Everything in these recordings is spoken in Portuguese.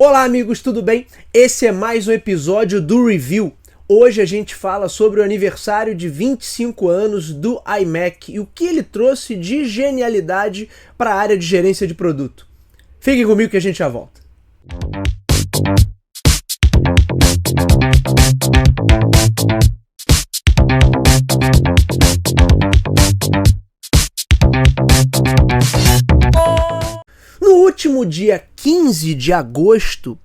Olá amigos, tudo bem? Esse é mais um episódio do Review. Hoje a gente fala sobre o aniversário de 25 anos do iMac e o que ele trouxe de genialidade para a área de gerência de produto. Fiquem comigo que a gente já volta. No último dia 15 de agosto,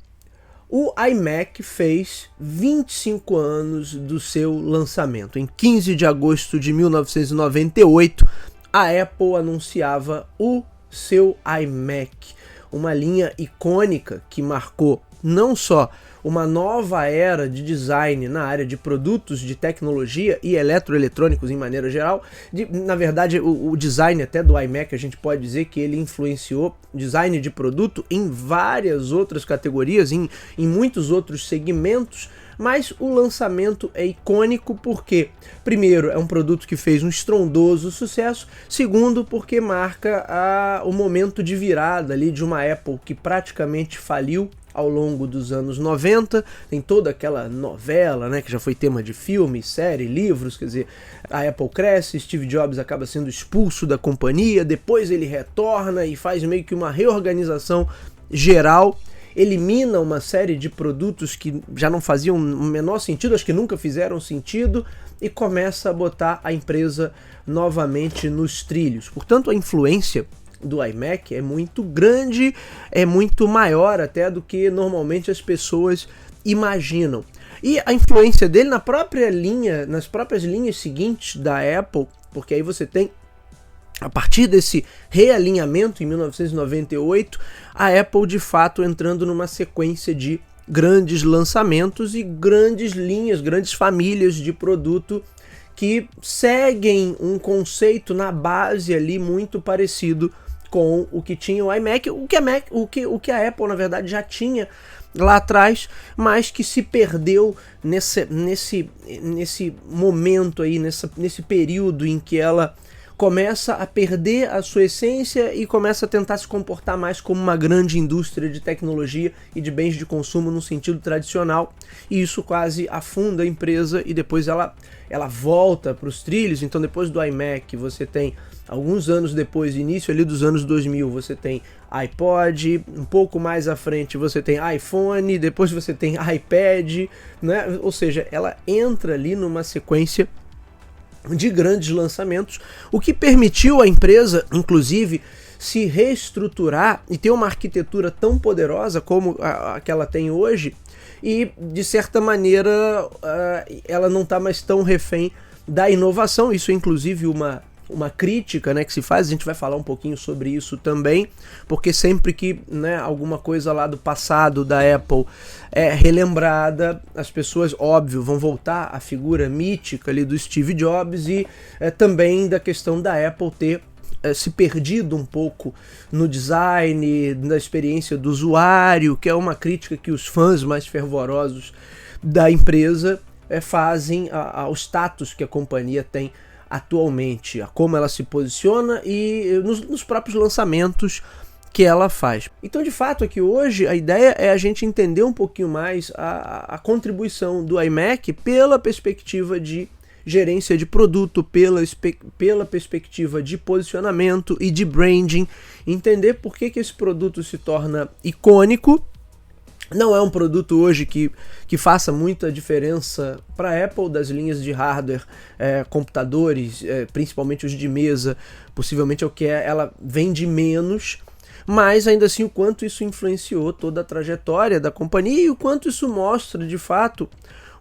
o iMac fez 25 anos do seu lançamento. Em 15 de agosto de 1998, a Apple anunciava o seu iMac, uma linha icônica que marcou não só uma nova era de design na área de produtos de tecnologia e eletroeletrônicos em maneira geral. Na verdade, o design até do iMac, a gente pode dizer que ele influenciou design de produto em várias outras categorias, em muitos outros segmentos, mas o lançamento é icônico porque, primeiro, é um produto que fez um estrondoso sucesso, segundo, porque marca o momento de virada ali de uma Apple que praticamente faliu ao longo dos anos 90, tem toda aquela novela, né, que já foi tema de filme, série, livros, quer dizer, a Apple cresce, Steve Jobs acaba sendo expulso da companhia, depois ele retorna e faz meio que uma reorganização geral, elimina uma série de produtos que já não faziam o menor sentido, acho que nunca fizeram sentido, e começa a botar a empresa novamente nos trilhos. Portanto, a influência do iMac é muito grande, é muito maior até do que normalmente as pessoas imaginam. E a influência dele na própria linha, nas próprias linhas seguintes da Apple, porque aí você tem, a partir desse realinhamento em 1998, a Apple de fato entrando numa sequência de grandes lançamentos e grandes linhas, grandes famílias de produto que seguem um conceito na base ali muito parecido com o que tinha o iMac, o que a Apple na verdade já tinha lá atrás, mas que se perdeu nesse momento aí, nesse período em que ela começa a perder a sua essência e começa a tentar se comportar mais como uma grande indústria de tecnologia e de bens de consumo no sentido tradicional, e isso quase afunda a empresa e depois ela volta para os trilhos. Então depois do iMac você tem, alguns anos depois, início ali dos anos 2000, você tem iPod, um pouco mais à frente você tem iPhone, depois você tem iPad, né? Ou seja, ela entra ali numa sequência de grandes lançamentos, o que permitiu à empresa, inclusive, se reestruturar e ter uma arquitetura tão poderosa como a que ela tem hoje, e de certa maneira ela não está mais tão refém da inovação. Isso é inclusive uma crítica, né, que se faz, a gente vai falar um pouquinho sobre isso também, porque sempre que, né, alguma coisa lá do passado da Apple é relembrada, as pessoas, óbvio, vão voltar à figura mítica ali do Steve Jobs e também da questão da Apple ter se perdido um pouco no design, na experiência do usuário, que é uma crítica que os fãs mais fervorosos da empresa fazem ao status que a companhia tem atualmente, a como ela se posiciona e nos próprios lançamentos que ela faz. Então, de fato, aqui hoje a ideia é a gente entender um pouquinho mais a contribuição do iMac pela perspectiva de gerência de produto, pela perspectiva de posicionamento e de branding, entender por que esse produto se torna icônico. Não é um produto hoje que faça muita diferença para a Apple, das linhas de hardware, computadores, principalmente os de mesa, possivelmente é o que ela vende menos, mas ainda assim o quanto isso influenciou toda a trajetória da companhia e o quanto isso mostra de fato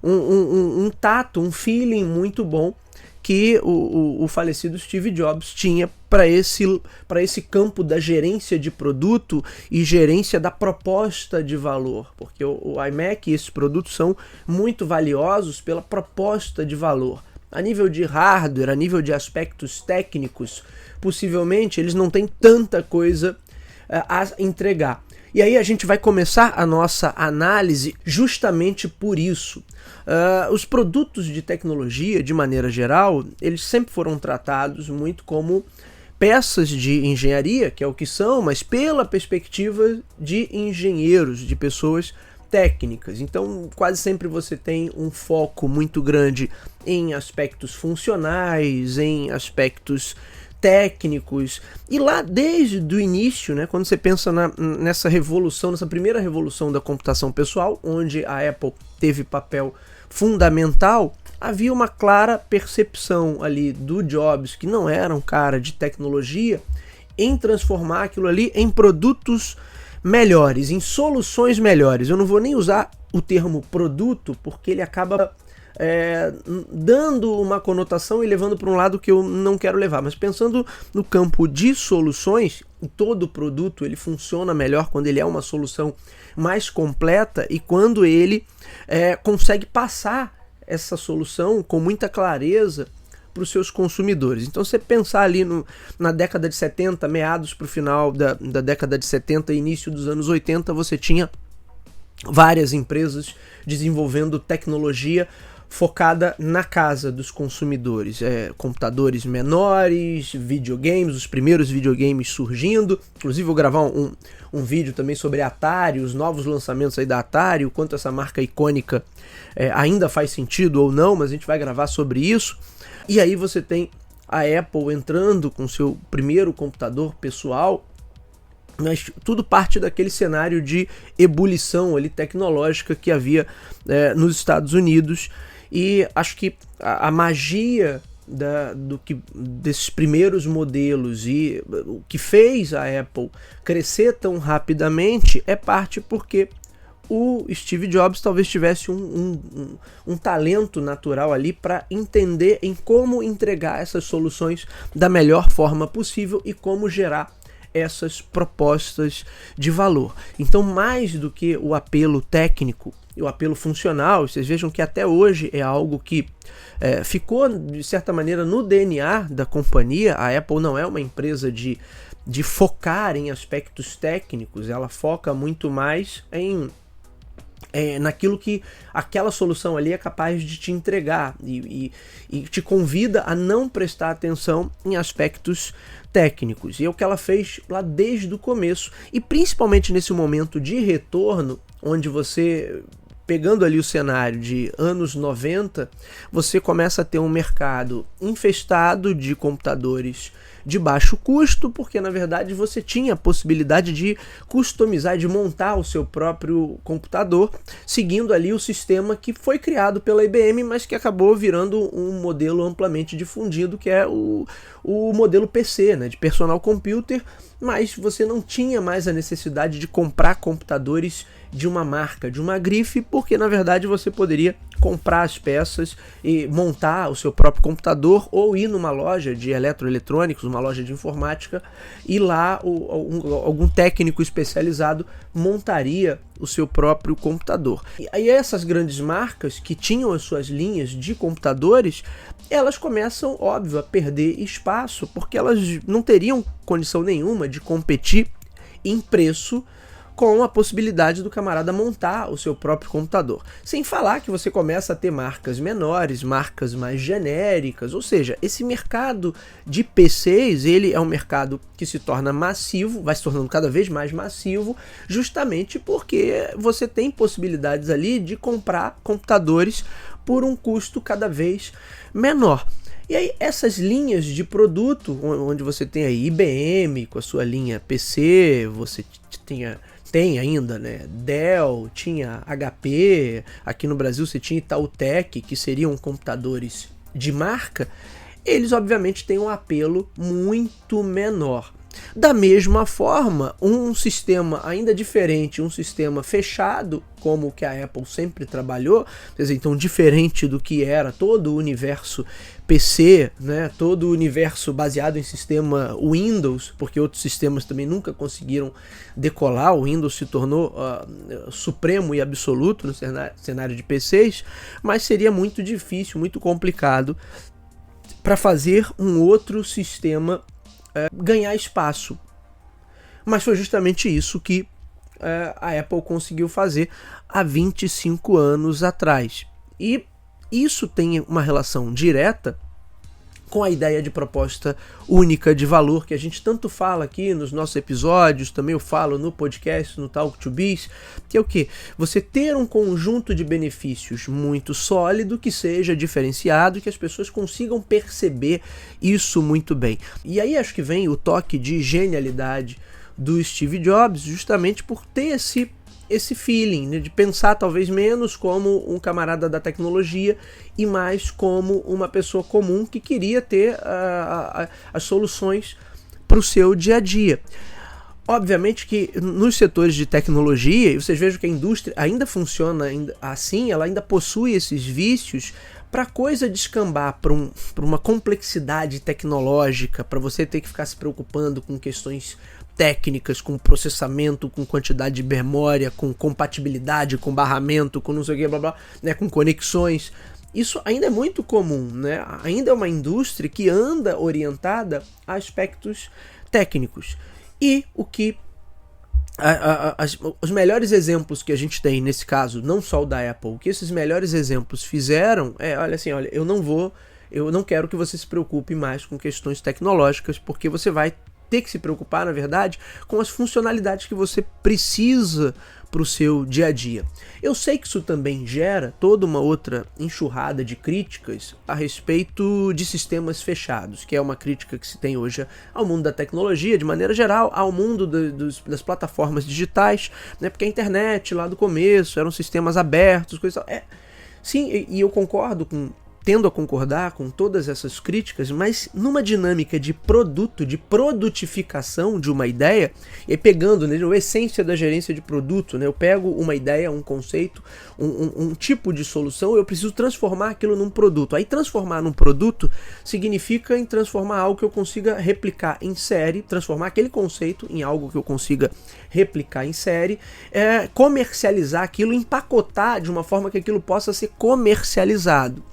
um tato, um feeling muito bom que o falecido Steve Jobs tinha para esse campo da gerência de produto e gerência da proposta de valor, porque o iMac e esses produtos são muito valiosos pela proposta de valor. A nível de hardware, a nível de aspectos técnicos, possivelmente eles não têm tanta coisa a entregar. E aí a gente vai começar a nossa análise justamente por isso. Os produtos de tecnologia, de maneira geral, eles sempre foram tratados muito como peças de engenharia, que é o que são, mas pela perspectiva de engenheiros, de pessoas técnicas. Então, quase sempre você tem um foco muito grande em aspectos funcionais, em aspectos técnicos. E lá desde o início, né, quando você pensa nessa revolução, nessa primeira revolução da computação pessoal, onde a Apple teve papel fundamental, havia uma clara percepção ali do Jobs, que não era um cara de tecnologia, em transformar aquilo ali em produtos melhores, em soluções melhores. Eu não vou nem usar o termo produto, porque ele acaba dando uma conotação e levando para um lado que eu não quero levar. Mas pensando no campo de soluções, todo produto ele funciona melhor quando ele é uma solução mais completa e quando ele consegue passar essa solução com muita clareza para os seus consumidores. Então, você pensar ali na década de 70, meados para o final da década de 70 e início dos anos 80, você tinha várias empresas desenvolvendo tecnologia focada na casa dos consumidores. Computadores menores, videogames, os primeiros videogames surgindo. Inclusive, vou gravar um vídeo também sobre a Atari, os novos lançamentos aí da Atari, o quanto essa marca icônica ainda faz sentido ou não, mas a gente vai gravar sobre isso. E aí você tem a Apple entrando com seu primeiro computador pessoal, mas tudo parte daquele cenário de ebulição ali tecnológica que havia nos Estados Unidos. E acho que a magia desses primeiros modelos e o que fez a Apple crescer tão rapidamente é parte porque o Steve Jobs talvez tivesse um talento natural ali para entender em como entregar essas soluções da melhor forma possível e como gerar essas propostas de valor. Então, mais do que o apelo técnico e o apelo funcional, vocês vejam que até hoje é algo que ficou, de certa maneira, no DNA da companhia. A Apple não é uma empresa de focar em aspectos técnicos, ela foca muito mais naquilo que aquela solução ali é capaz de te entregar e te convida a não prestar atenção em aspectos técnicos. E é o que ela fez lá desde o começo, e principalmente nesse momento de retorno, onde você, pegando ali o cenário de anos 90, você começa a ter um mercado infestado de computadores de baixo custo, porque na verdade você tinha a possibilidade de customizar, de montar o seu próprio computador, seguindo ali o sistema que foi criado pela IBM, mas que acabou virando um modelo amplamente difundido, que é o modelo PC, né, de personal computer, mas você não tinha mais a necessidade de comprar computadores de uma marca, de uma grife, porque na verdade você poderia comprar as peças e montar o seu próprio computador, ou ir numa loja de eletroeletrônicos, uma loja de informática, e lá algum técnico especializado montaria o seu próprio computador. E aí essas grandes marcas que tinham as suas linhas de computadores, elas começam, óbvio, a perder espaço, porque elas não teriam condição nenhuma de competir em preço com a possibilidade do camarada montar o seu próprio computador. Sem falar que você começa a ter marcas menores, marcas mais genéricas, ou seja, esse mercado de PCs, ele é um mercado que se torna massivo, vai se tornando cada vez mais massivo, justamente porque você tem possibilidades ali de comprar computadores por um custo cada vez menor. E aí essas linhas de produto, onde você tem a IBM com a sua linha PC, você tem ainda, né, Dell, tinha HP, aqui no Brasil você tinha Itautec, que seriam computadores de marca, eles obviamente têm um apelo muito menor. Da mesma forma, um sistema ainda diferente, um sistema fechado, como o que a Apple sempre trabalhou, quer dizer, então diferente do que era todo o universo PC, né, todo o universo baseado em sistema Windows, porque outros sistemas também nunca conseguiram decolar, o Windows se tornou supremo e absoluto no cenário de PCs, mas seria muito difícil, muito complicado para fazer um outro sistema ganhar espaço. Mas foi justamente isso que a Apple conseguiu fazer há 25 anos atrás. E isso tem uma relação direta com a ideia de proposta única de valor, que a gente tanto fala aqui nos nossos episódios, também eu falo no podcast, no Talk to Biz, que é o quê? Você ter um conjunto de benefícios muito sólido, que seja diferenciado e que as pessoas consigam perceber isso muito bem. E aí acho que vem o toque de genialidade do Steve Jobs, justamente por ter esse feeling, né, de pensar talvez menos como um camarada da tecnologia e mais como uma pessoa comum que queria ter as soluções para o seu dia a dia. Obviamente que nos setores de tecnologia, e vocês vejam que a indústria ainda funciona assim, ela ainda possui esses vícios, para a coisa descambar para uma complexidade tecnológica, para você ter que ficar se preocupando com questões técnicas, com processamento, com quantidade de memória, com compatibilidade, com barramento, com não sei o que, blá blá, né, com conexões. Isso ainda é muito comum, né? Ainda é uma indústria que anda orientada a aspectos técnicos. E o que os melhores exemplos que a gente tem nesse caso, não só o da Apple, o que esses melhores exemplos fizeram olha, eu não quero que você se preocupe mais com questões tecnológicas, porque você vai ter que se preocupar, na verdade, com as funcionalidades que você precisa para o seu dia a dia. Eu sei que isso também gera toda uma outra enxurrada de críticas a respeito de sistemas fechados, que é uma crítica que se tem hoje ao mundo da tecnologia, de maneira geral, ao mundo das plataformas digitais, né? Porque a internet, lá do começo, eram sistemas abertos, coisa tal. Sim, e eu tendo a concordar com todas essas críticas, mas numa dinâmica de produto, de produtificação de uma ideia, e pegando, né, a essência da gerência de produto, né, eu pego uma ideia, um conceito, um tipo de solução, eu preciso transformar aquilo num produto. Aí transformar num produto significa em transformar algo que eu consiga replicar em série, transformar aquele conceito em algo que eu consiga replicar em série, comercializar aquilo, empacotar de uma forma que aquilo possa ser comercializado.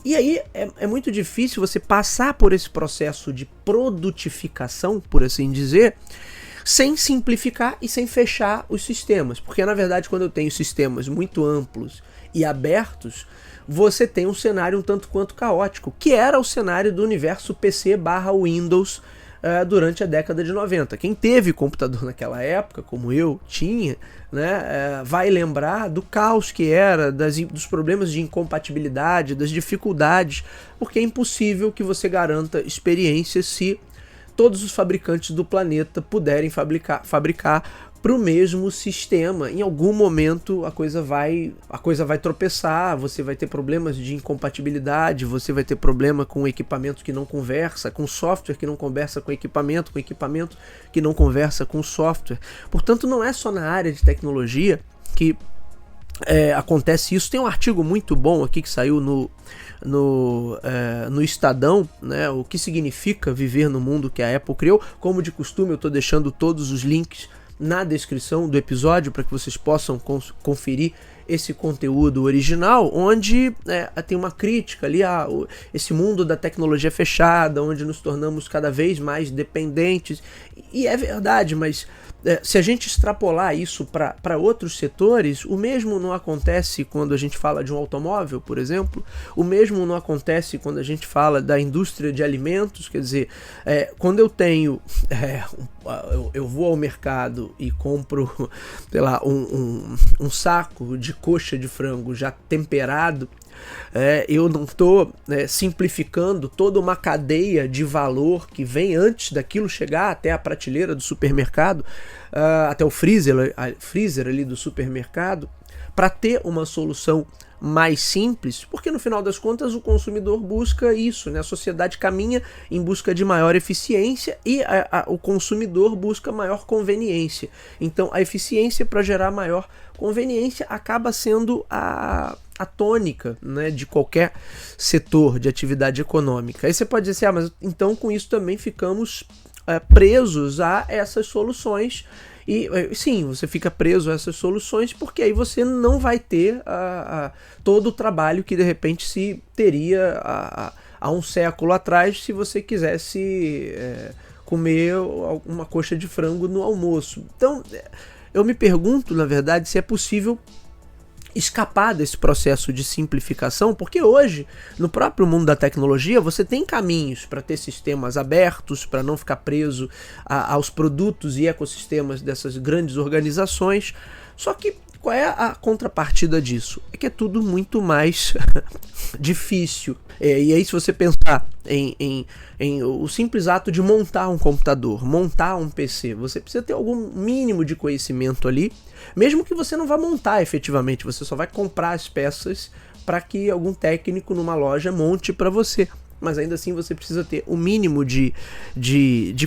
E aí é muito difícil você passar por esse processo de produtificação, por assim dizer, sem simplificar e sem fechar os sistemas. Porque, na verdade, quando eu tenho sistemas muito amplos e abertos, você tem um cenário um tanto quanto caótico, que era o cenário do universo PC/Windows durante a década de 90. Quem teve computador naquela época, como eu tinha, né, vai lembrar do caos que era, dos problemas de incompatibilidade, das dificuldades, porque é impossível que você garanta experiência se todos os fabricantes do planeta puderem fabricar para o mesmo sistema. Em algum momento a coisa vai tropeçar, você vai ter problemas de incompatibilidade, você vai ter problema com equipamento que não conversa, com software que não conversa com equipamento que não conversa com software. Portanto, não é só na área de tecnologia que acontece isso. Tem um artigo muito bom aqui que saiu no Estadão, né, o que significa viver no mundo que a Apple criou. Como de costume, eu estou deixando todos os links na descrição do episódio para que vocês possam conferir esse conteúdo original, onde tem uma crítica ali a esse mundo da tecnologia fechada, onde nos tornamos cada vez mais dependentes. E é verdade, mas se a gente extrapolar isso para outros setores, o mesmo não acontece quando a gente fala de um automóvel, por exemplo, o mesmo não acontece quando a gente fala da indústria de alimentos. Quer dizer, quando eu tenho eu vou ao mercado e compro, sei lá, um saco de coxa de frango já temperado, eu não estou simplificando toda uma cadeia de valor que vem antes daquilo chegar até a prateleira do supermercado, até o freezer ali do supermercado, para ter uma solução mais simples, porque no final das contas o consumidor busca isso, né? A sociedade caminha em busca de maior eficiência e o consumidor busca maior conveniência. Então a eficiência para gerar maior conveniência acaba sendo a tônica, né, de qualquer setor de atividade econômica. Aí você pode dizer assim, mas então com isso também ficamos presos a essas soluções. E sim, você fica preso a essas soluções porque aí você não vai ter todo o trabalho que de repente se teria há um século atrás se você quisesse comer uma coxa de frango no almoço. Então, eu me pergunto, na verdade, se é possível escapar desse processo de simplificação, porque hoje, no próprio mundo da tecnologia, você tem caminhos para ter sistemas abertos, para não ficar preso aos produtos e ecossistemas dessas grandes organizações. Só que qual é a contrapartida disso? É que é tudo muito mais difícil. E aí, se você pensar em o simples ato de montar um computador, montar um PC, você precisa ter algum mínimo de conhecimento ali, mesmo que você não vá montar efetivamente, você só vai comprar as peças para que algum técnico numa loja monte para você. Mas ainda assim você precisa ter o mínimo de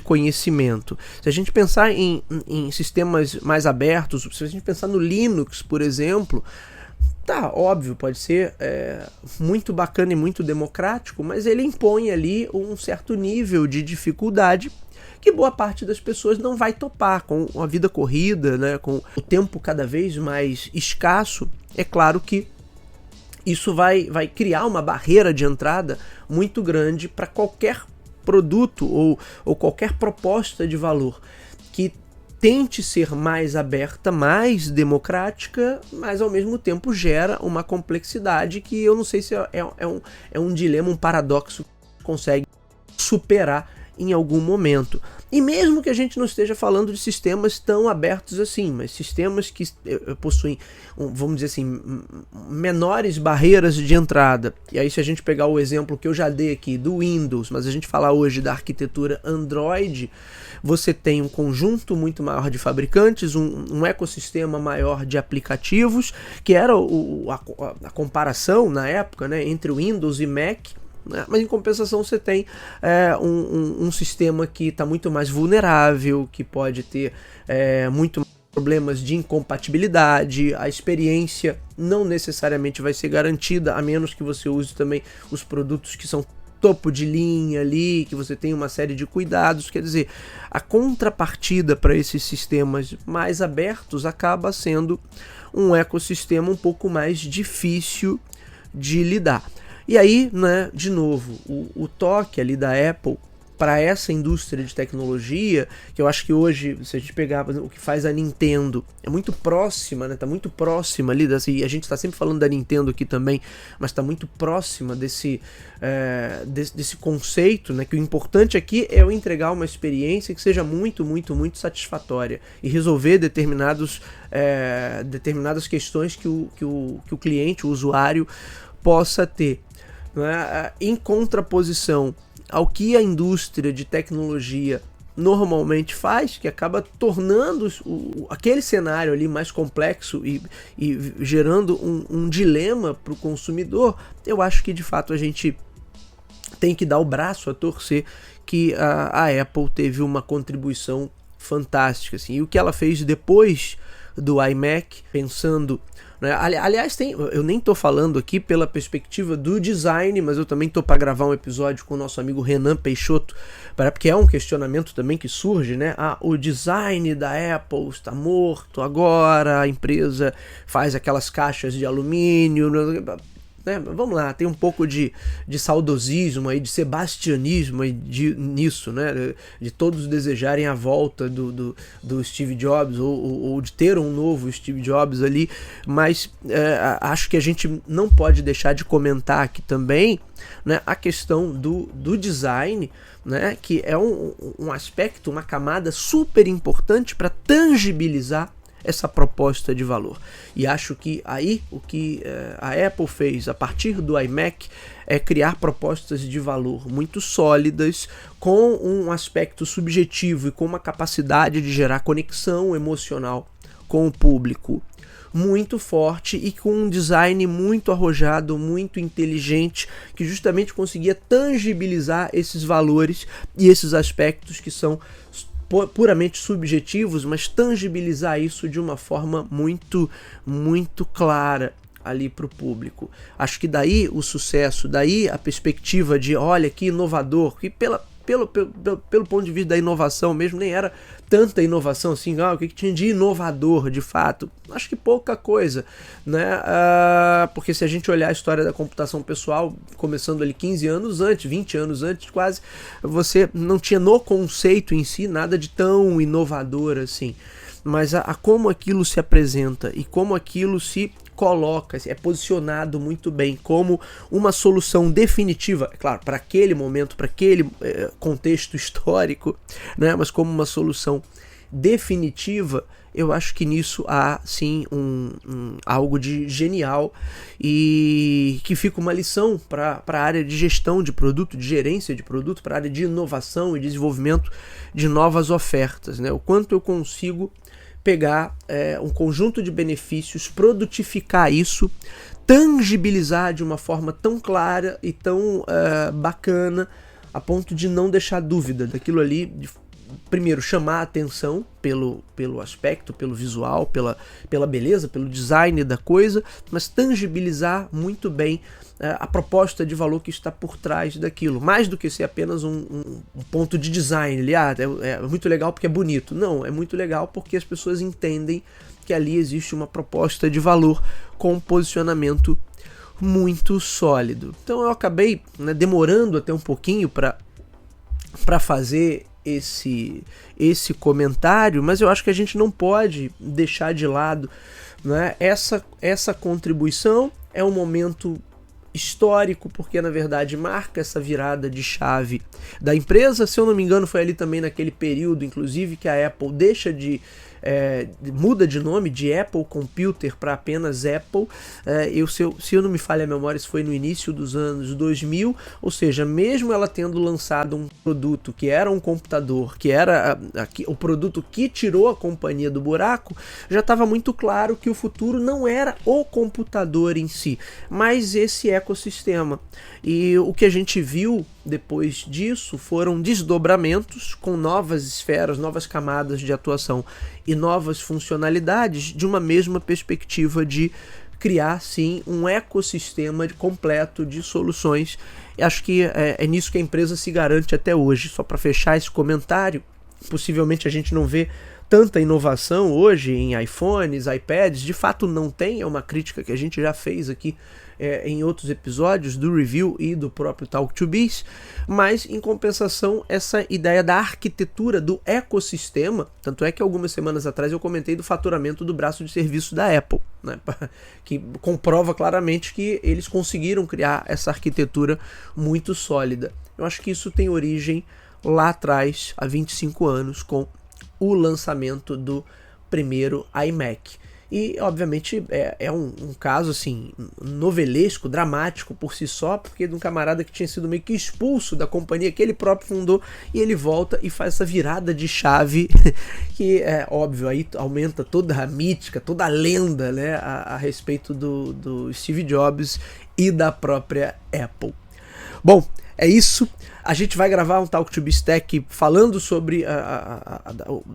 conhecimento. Se a gente pensar em sistemas mais abertos, se a gente pensar no Linux, por exemplo, tá, óbvio, pode ser muito bacana e muito democrático, mas ele impõe ali um certo nível de dificuldade que boa parte das pessoas não vai topar. Com a vida corrida, né, com o tempo cada vez mais escasso, é claro que isso vai criar uma barreira de entrada muito grande para qualquer produto ou qualquer proposta de valor que tente ser mais aberta, mais democrática, mas ao mesmo tempo gera uma complexidade que eu não sei se é um dilema, um paradoxo que consegue superar em algum momento. E mesmo que a gente não esteja falando de sistemas tão abertos assim, mas sistemas que possuem, vamos dizer assim, menores barreiras de entrada. E aí, se a gente pegar o exemplo que eu já dei aqui do Windows, mas a gente falar hoje da arquitetura Android, você tem um conjunto muito maior de fabricantes, um ecossistema maior de aplicativos, que era a comparação na época, né, entre o Windows e Mac. Mas em compensação você tem um sistema que está muito mais vulnerável, que pode ter muito mais problemas de incompatibilidade, a experiência não necessariamente vai ser garantida, a menos que você use também os produtos que são topo de linha ali, que você tem uma série de cuidados. Quer dizer, a contrapartida para esses sistemas mais abertos acaba sendo um ecossistema um pouco mais difícil de lidar. E aí, né, de novo, o toque ali da Apple para essa indústria de tecnologia, que eu acho que hoje, se a gente pegar o que faz a Nintendo, é muito próxima, né, tá muito próxima ali, e a gente está sempre falando da Nintendo aqui também, mas está muito próxima desse conceito, né, que o importante aqui é eu entregar uma experiência que seja muito, muito, muito satisfatória e resolver determinadas questões que o cliente, o usuário, possa ter. Né? Em contraposição ao que a indústria de tecnologia normalmente faz, que acaba tornando aquele cenário ali mais complexo e gerando um dilema para o consumidor, eu acho que de fato a gente tem que dar o braço a torcer que a Apple teve uma contribuição fantástica. Assim. E o que ela fez depois do iMac, pensando... Aliás, eu nem estou falando aqui pela perspectiva do design, mas eu também estou para gravar um episódio com o nosso amigo Renan Peixoto, porque é um questionamento também que surge, né? O design da Apple está morto agora, a empresa faz aquelas caixas de alumínio, né? Vamos lá, tem um pouco de saudosismo aí, de sebastianismo aí nisso, né? De todos desejarem a volta do Steve Jobs ou de ter um novo Steve Jobs ali, mas acho que a gente não pode deixar de comentar aqui também, né, a questão do design, né, que é um aspecto, uma camada super importante para tangibilizar essa proposta de valor. E acho que aí o que a Apple fez a partir do iMac é criar propostas de valor muito sólidas, com um aspecto subjetivo e com uma capacidade de gerar conexão emocional com o público muito forte e com um design muito arrojado, muito inteligente, que justamente conseguia tangibilizar esses valores e esses aspectos que são puramente subjetivos, mas tangibilizar isso de uma forma muito, muito clara ali para o público. Acho que daí o sucesso, daí a perspectiva de, olha que inovador, que pelo ponto de vista da inovação mesmo, nem era tanta inovação assim, o que tinha de inovador de fato? Acho que pouca coisa, né? Porque se a gente olhar a história da computação pessoal, começando ali 15 anos antes, 20 anos antes quase, você não tinha no conceito em si nada de tão inovador assim. Mas a como aquilo se apresenta e como aquilo se coloca, é posicionado muito bem como uma solução definitiva, é claro, para aquele momento, para aquele contexto histórico, né, mas como uma solução definitiva, eu acho que nisso há sim algo de genial e que fica uma lição para a área de gestão de produto, de gerência de produto, para a área de inovação e desenvolvimento de novas ofertas, né? O quanto eu consigo pegar um conjunto de benefícios, produtificar isso, tangibilizar de uma forma tão clara e tão bacana, a ponto de não deixar dúvida daquilo ali, primeiro, chamar a atenção pelo aspecto, pelo visual, pela beleza, pelo design da coisa, mas tangibilizar muito bem a proposta de valor que está por trás daquilo, mais do que ser apenas um ponto de design. É muito legal porque é bonito. Não, é muito legal porque as pessoas entendem que ali existe uma proposta de valor com um posicionamento muito sólido. Então eu acabei, né, demorando até um pouquinho para fazer esse comentário, mas eu acho que a gente não pode deixar de lado, né, essa contribuição. É um momento histórico, porque na verdade marca essa virada de chave da empresa. Se eu não me engano, foi ali também naquele período, inclusive, que a Apple muda de nome de Apple Computer para apenas Apple. Se eu não me falha a memória, isso foi no início dos anos 2000, ou seja, mesmo ela tendo lançado um produto que era um computador, que era o produto que tirou a companhia do buraco, já estava muito claro que o futuro não era o computador em si, mas esse ecossistema. E o que a gente viu depois disso foram desdobramentos com novas esferas, novas camadas de atuação e novas funcionalidades de uma mesma perspectiva de criar, sim, um ecossistema completo de soluções. E acho que é nisso que a empresa se garante até hoje. Só para fechar esse comentário, possivelmente a gente não vê tanta inovação hoje em iPhones, iPads, de fato não tem, é uma crítica que a gente já fez aqui em outros episódios do review e do próprio Talk to Biz, mas em compensação essa ideia da arquitetura do ecossistema, tanto é que algumas semanas atrás eu comentei do faturamento do braço de serviço da Apple, né, que comprova claramente que eles conseguiram criar essa arquitetura muito sólida. Eu acho que isso tem origem lá atrás, há 25 anos, com o lançamento do primeiro iMac. E, obviamente, é um caso, assim, novelesco, dramático por si só, porque de um camarada que tinha sido meio que expulso da companhia que ele próprio fundou, e ele volta e faz essa virada de chave, que é óbvio, aí aumenta toda a mítica, toda a lenda, né, a respeito do Steve Jobs e da própria Apple. Bom, é isso. A gente vai gravar um Talk to Biz Tech falando sobre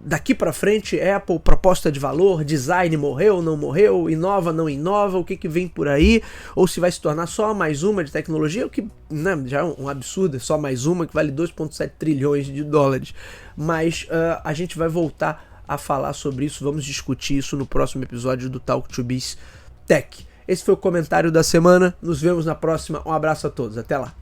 daqui para frente, Apple, proposta de valor, design morreu, não morreu, inova, não inova, o que vem por aí, ou se vai se tornar só mais uma de tecnologia, o que, né, já é um absurdo, é só mais uma que vale 2,7 trilhões de dólares. Mas a gente vai voltar a falar sobre isso, vamos discutir isso no próximo episódio do Talk to Biz Tech. Esse foi o comentário da semana, nos vemos na próxima, um abraço a todos, até lá.